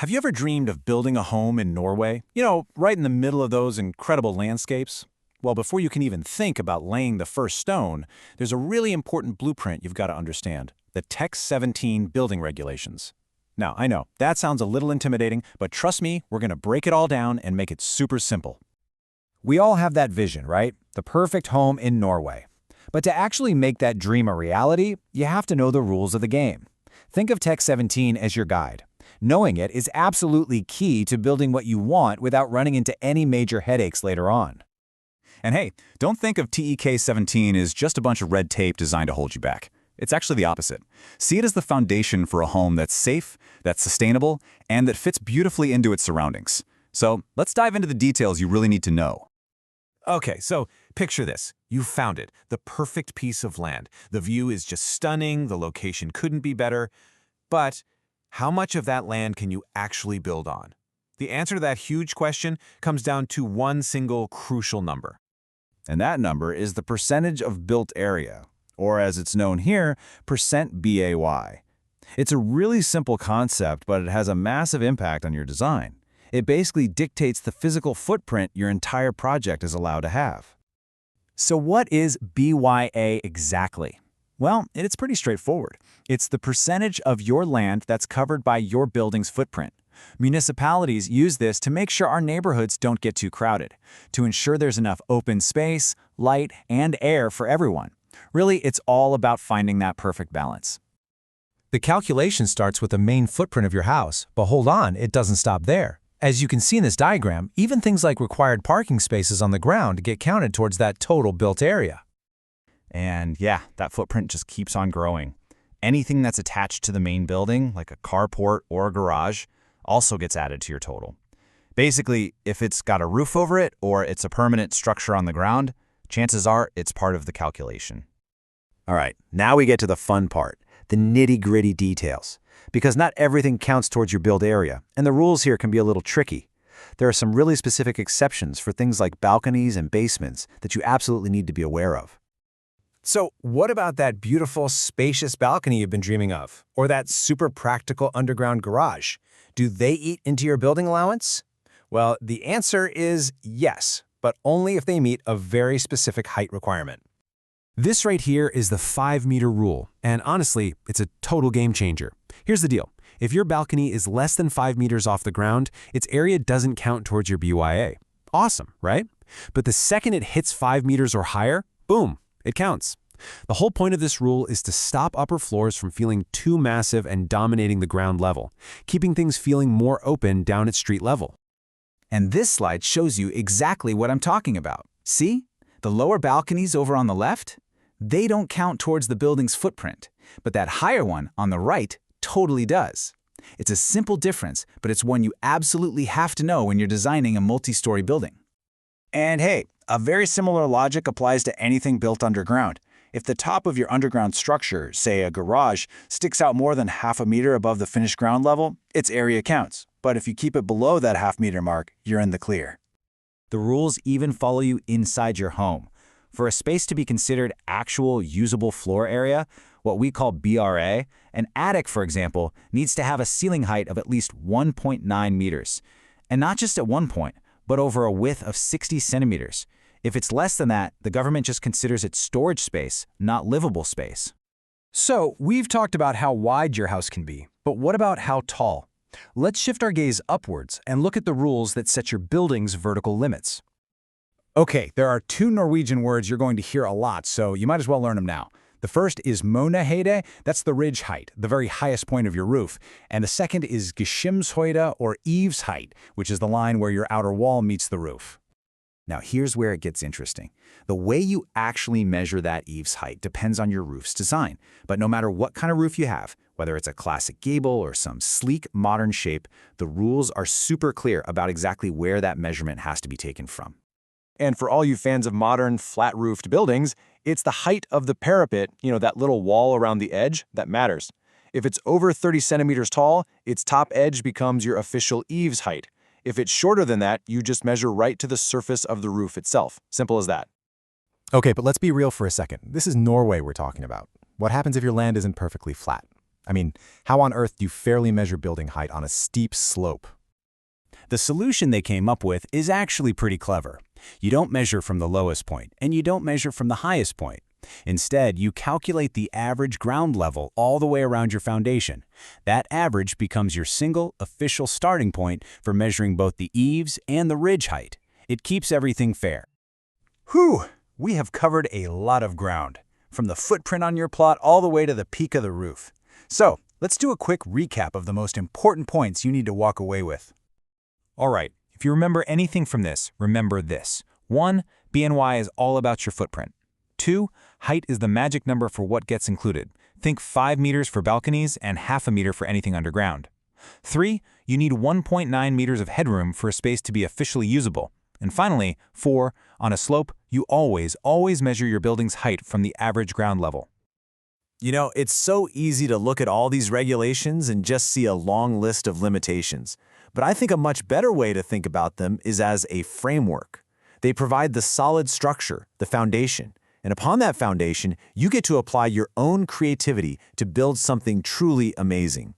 Have you ever dreamed of building a home in Norway? Right in the middle of those incredible landscapes? Well, before you can even think about laying the first stone, there's a really important blueprint you've got to understand: the TEK17 building regulations. Now, I know, that sounds a little intimidating, but trust me, we're going to break it all down and make it super simple. We all have that vision, right? The perfect home in Norway. But to actually make that dream a reality, you have to know the rules of the game. Think of TEK17 as your guide. Knowing it is absolutely key to building what you want without running into any major headaches later on. And hey, don't think of TEK17 as just a bunch of red tape designed to hold you back. It's actually the opposite. See it as the foundation for a home that's safe, that's sustainable, and that fits beautifully into its surroundings. So let's dive into the details you really need to know. Okay, so picture this. You found it, the perfect piece of land. The view is just stunning, the location couldn't be better. But how much of that land can you actually build on? The answer to that huge question comes down to one single crucial number. And that number is the percentage of built area, or as it's known here, percent BAY. It's a really simple concept, but it has a massive impact on your design. It basically dictates the physical footprint your entire project is allowed to have. So what is BYA exactly? Well, it's pretty straightforward. It's the percentage of your land that's covered by your building's footprint. Municipalities use this to make sure our neighborhoods don't get too crowded, to ensure there's enough open space, light, and air for everyone. Really, it's all about finding that perfect balance. The calculation starts with the main footprint of your house, but hold on, it doesn't stop there. As you can see in this diagram, even things like required parking spaces on the ground get counted towards that total built area. And yeah, that footprint just keeps on growing. Anything that's attached to the main building, like a carport or a garage, also gets added to your total. Basically, if it's got a roof over it or it's a permanent structure on the ground, chances are it's part of the calculation. All right, now we get to the fun part, the nitty-gritty details. Because not everything counts towards your built area, and the rules here can be a little tricky. There are some really specific exceptions for things like balconies and basements that you absolutely need to be aware of. So what about that beautiful, spacious balcony you've been dreaming of? Or that super practical underground garage? Do they eat into your building allowance? Well, the answer is yes, but only if they meet a very specific height requirement. This right here is the 5-meter rule, and honestly, it's a total game changer. Here's the deal. If your balcony is less than 5 meters off the ground, its area doesn't count towards your BYA. Awesome, right? But the second it hits 5 meters or higher, boom, it counts. The whole point of this rule is to stop upper floors from feeling too massive and dominating the ground level, keeping things feeling more open down at street level. And this slide shows you exactly what I'm talking about. See? The lower balconies over on the left? They don't count towards the building's footprint, but that higher one on the right totally does. It's a simple difference, but it's one you absolutely have to know when you're designing a multi-story building. And hey, a very similar logic applies to anything built underground. If the top of your underground structure, say a garage, sticks out more than half a meter above the finished ground level, its area counts. But if you keep it below that half-meter mark, you're in the clear. The rules even follow you inside your home. For a space to be considered actual usable floor area, what we call BRA, an attic, for example, needs to have a ceiling height of at least 1.9 meters. And not just at one point, but over a width of 60 centimeters. If it's less than that, the government just considers it storage space, not livable space. So we've talked about how wide your house can be, but what about how tall? Let's shift our gaze upwards and look at the rules that set your building's vertical limits. Okay, there are 2 Norwegian words you're going to hear a lot, so you might as well learn them now. The first is Mønehøyde, that's the ridge height, the very highest point of your roof. And the second is Gesimshøyde, or eaves height, which is the line where your outer wall meets the roof. Now here's where it gets interesting. The way you actually measure that eaves height depends on your roof's design. But no matter what kind of roof you have, whether it's a classic gable or some sleek modern shape, the rules are super clear about exactly where that measurement has to be taken from. And for all you fans of modern, flat-roofed buildings, it's the height of the parapet, that little wall around the edge, that matters. If it's over 30 centimeters tall, its top edge becomes your official eaves height. If it's shorter than that, you just measure right to the surface of the roof itself. Simple as that. Okay, but let's be real for a second. This is Norway we're talking about. What happens if your land isn't perfectly flat? I mean, how on earth do you fairly measure building height on a steep slope? The solution they came up with is actually pretty clever. You don't measure from the lowest point, and you don't measure from the highest point. Instead, you calculate the average ground level all the way around your foundation. That average becomes your single official starting point for measuring both the eaves and the ridge height. It keeps everything fair. Whew! We have covered a lot of ground, from the footprint on your plot all the way to the peak of the roof. So, let's do a quick recap of the most important points you need to walk away with. All right, if you remember anything from this, remember this. 1. BNY is all about your footprint. 2. Height is the magic number for what gets included. Think 5 meters for balconies and half a meter for anything underground. 3. You need 1.9 meters of headroom for a space to be officially usable. And finally, 4. On a slope, you always measure your building's height from the average ground level. You know, it's so easy to look at all these regulations and just see a long list of limitations. But I think a much better way to think about them is as a framework. They provide the solid structure, the foundation. And upon that foundation, you get to apply your own creativity to build something truly amazing.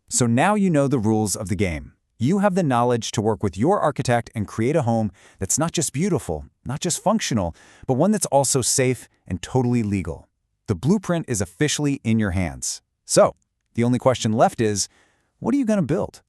So now you know the rules of the game. You have the knowledge to work with your architect and create a home that's not just beautiful, not just functional, but one that's also safe and totally legal. The blueprint is officially in your hands. So, the only question left is, what are you going to build?